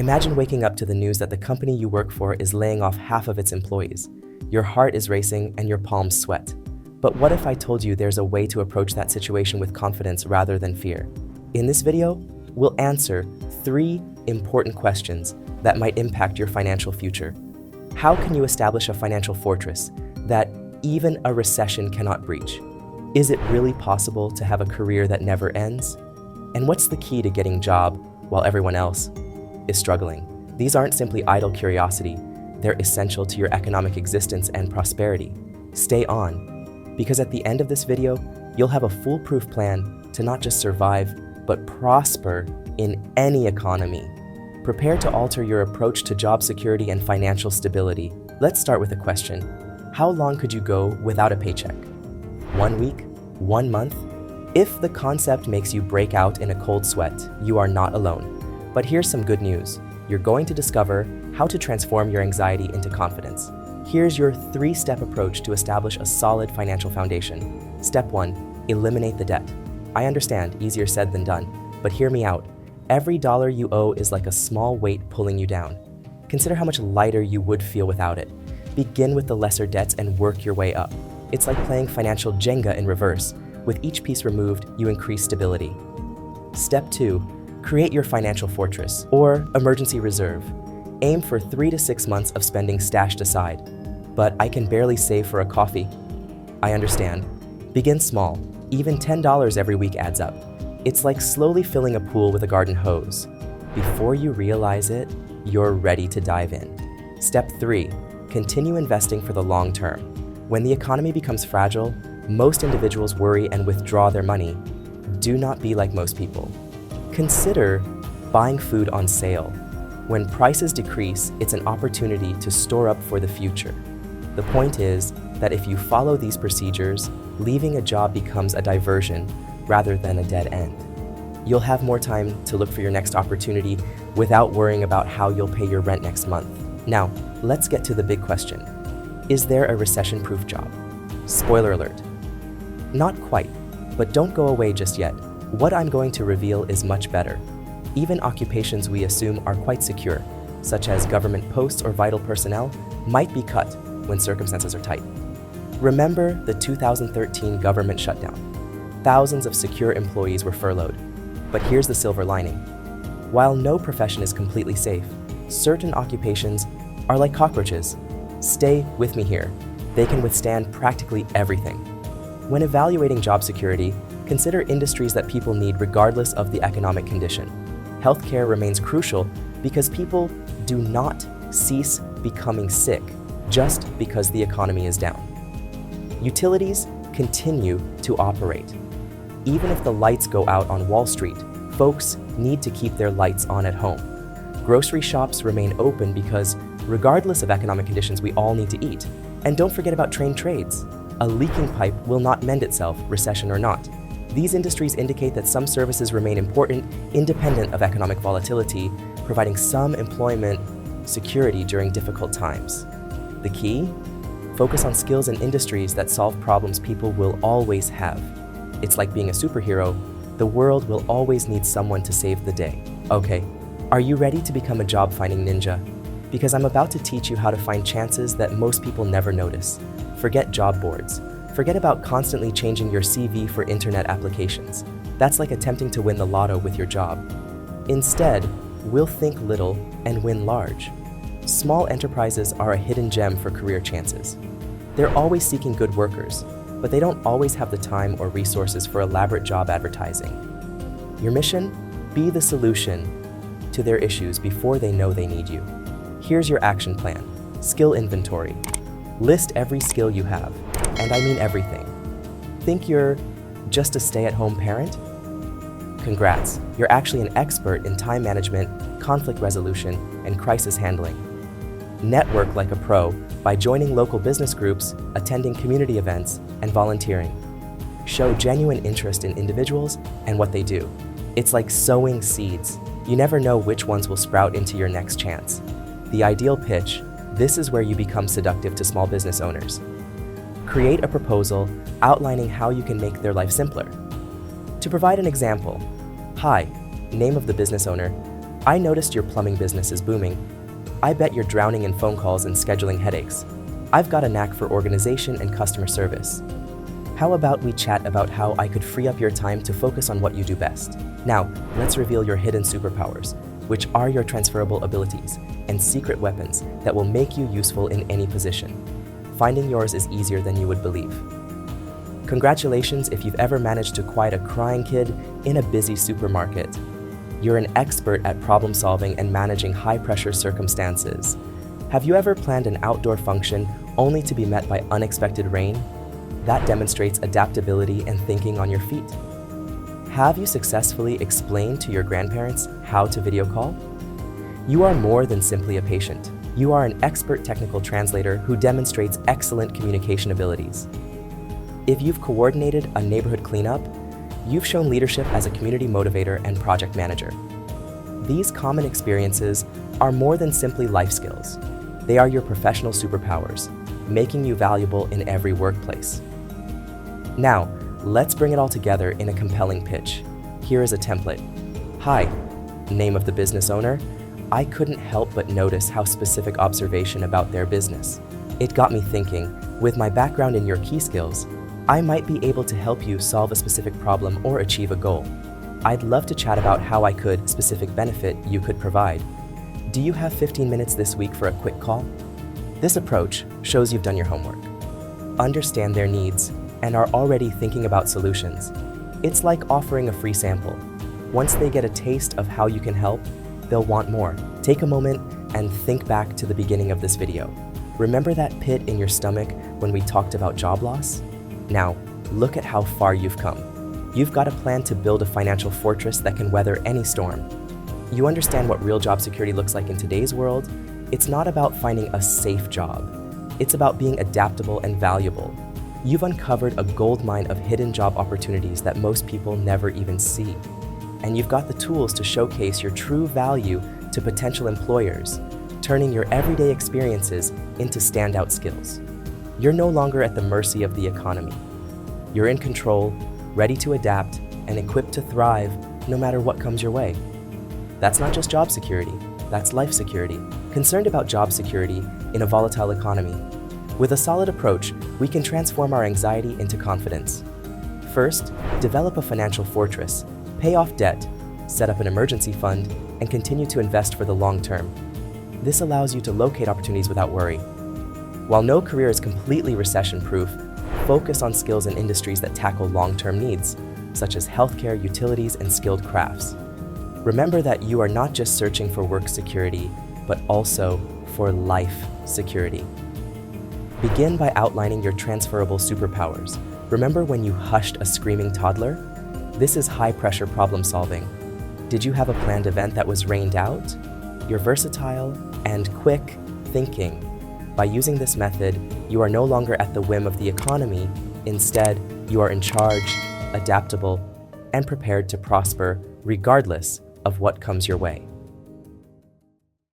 Imagine waking up to the news that the company you work for is laying off half of its employees. Your heart is racing and your palms sweat. But what if I told you there's a way to approach that situation with confidence rather than fear? In this video, we'll answer 3 important questions that might impact your financial future. How can you establish a financial fortress that even a recession cannot breach? Is it really possible to have a career that never ends? And what's the key to getting a job while everyone else is struggling? These aren't simply idle curiosity. They're essential to your economic existence and prosperity. Stay on, because at the end of this video, you'll have a foolproof plan to not just survive, but prosper in any economy. Prepare to alter your approach to job security and financial stability. Let's start with a question. How long could you go without a paycheck? 1 week? 1 month? If the concept makes you break out in a cold sweat, you are not alone. But here's some good news. You're going to discover how to transform your anxiety into confidence. Here's your 3-step approach to establish a solid financial foundation. Step 1, eliminate the debt. I understand, easier said than done, but hear me out. Every dollar you owe is like a small weight pulling you down. Consider how much lighter you would feel without it. Begin with the lesser debts and work your way up. It's like playing financial Jenga in reverse. With each piece removed, you increase stability. Step 2, create your financial fortress, or emergency reserve. Aim for 3 to 6 months of spending stashed aside. But I can barely save for a coffee. I understand. Begin small. Even $10 every week adds up. It's like slowly filling a pool with a garden hose. Before you realize it, you're ready to dive in. Step 3, continue investing for the long term. When the economy becomes fragile, most individuals worry and withdraw their money. Do not be like most people. Consider buying food on sale. When prices decrease, it's an opportunity to store up for the future. The point is that if you follow these procedures, leaving a job becomes a diversion rather than a dead end. You'll have more time to look for your next opportunity without worrying about how you'll pay your rent next month. Now, let's get to the big question. Is there a recession-proof job? Spoiler alert. Not quite, but don't go away just yet. What I'm going to reveal is much better. Even occupations we assume are quite secure, such as government posts or vital personnel, might be cut when circumstances are tight. Remember the 2013 government shutdown. Thousands of secure employees were furloughed. But here's the silver lining. While no profession is completely safe, certain occupations are like cockroaches. Stay with me here. They can withstand practically everything. When evaluating job security, consider industries that people need regardless of the economic condition. Healthcare remains crucial because people do not cease becoming sick just because the economy is down. Utilities continue to operate. Even if the lights go out on Wall Street, folks need to keep their lights on at home. Grocery shops remain open because, regardless of economic conditions, we all need to eat. And don't forget about trained trades. A leaking pipe will not mend itself, recession or not. These industries indicate that some services remain important independent of economic volatility, providing some employment security during difficult times. The key? Focus on skills and industries that solve problems people will always have. It's like being a superhero. The world will always need someone to save the day. Okay, are you ready to become a job-finding ninja? Because I'm about to teach you how to find chances that most people never notice. Forget job boards. Forget about constantly changing your CV for internet applications. That's like attempting to win the lotto with your job. Instead, we'll think little and win large. Small enterprises are a hidden gem for career chances. They're always seeking good workers, but they don't always have the time or resources for elaborate job advertising. Your mission? Be the solution to their issues before they know they need you. Here's your action plan. Skill inventory. List every skill you have, and I mean everything. Think you're just a stay-at-home parent? Congrats, you're actually an expert in time management, conflict resolution, and crisis handling. Network like a pro by joining local business groups, attending community events, and volunteering. Show genuine interest in individuals and what they do. It's like sowing seeds. You never know which ones will sprout into your next chance. The ideal pitch: this is where you become seductive to small business owners. Create a proposal outlining how you can make their life simpler. To provide an example, hi, name of the business owner, I noticed your plumbing business is booming. I bet you're drowning in phone calls and scheduling headaches. I've got a knack for organization and customer service. How about we chat about how I could free up your time to focus on what you do best? Now, let's reveal your hidden superpowers, which are your transferable abilities and secret weapons that will make you useful in any position. Finding yours is easier than you would believe. Congratulations if you've ever managed to quiet a crying kid in a busy supermarket. You're an expert at problem solving and managing high-pressure circumstances. Have you ever planned an outdoor function only to be met by unexpected rain? That demonstrates adaptability and thinking on your feet. Have you successfully explained to your grandparents how to video call? You are more than simply a patient. You are an expert technical translator who demonstrates excellent communication abilities. If you've coordinated a neighborhood cleanup, you've shown leadership as a community motivator and project manager. These common experiences are more than simply life skills. They are your professional superpowers, making you valuable in every workplace. Now, let's bring it all together in a compelling pitch. Here is a template. Hi, name of the business owner. I couldn't help but notice how specific observation about their business. It got me thinking, with my background in your key skills, I might be able to help you solve a specific problem or achieve a goal. I'd love to chat about how I could specific benefit you could provide. Do you have 15 minutes this week for a quick call? This approach shows you've done your homework, understand their needs, and are already thinking about solutions. It's like offering a free sample. Once they get a taste of how you can help, they'll want more. Take a moment and think back to the beginning of this video. Remember that pit in your stomach when we talked about job loss? Now, look at how far you've come. You've got a plan to build a financial fortress that can weather any storm. You understand what real job security looks like in today's world. It's not about finding a safe job. It's about being adaptable and valuable. You've uncovered a goldmine of hidden job opportunities that most people never even see. And you've got the tools to showcase your true value to potential employers, turning your everyday experiences into standout skills. You're no longer at the mercy of the economy. You're in control, ready to adapt, and equipped to thrive no matter what comes your way. That's not just job security, that's life security. Concerned about job security in a volatile economy? With a solid approach, we can transform our anxiety into confidence. First, develop a financial fortress, pay off debt, set up an emergency fund, and continue to invest for the long term. This allows you to locate opportunities without worry. While no career is completely recession-proof, focus on skills in industries that tackle long-term needs, such as healthcare, utilities, and skilled crafts. Remember that you are not just searching for work security, but also for life security. Begin by outlining your transferable superpowers. Remember when you hushed a screaming toddler? This is high-pressure problem solving. Did you have a planned event that was rained out? You're versatile and quick thinking. By using this method, you are no longer at the whim of the economy. Instead, you are in charge, adaptable, and prepared to prosper regardless of what comes your way.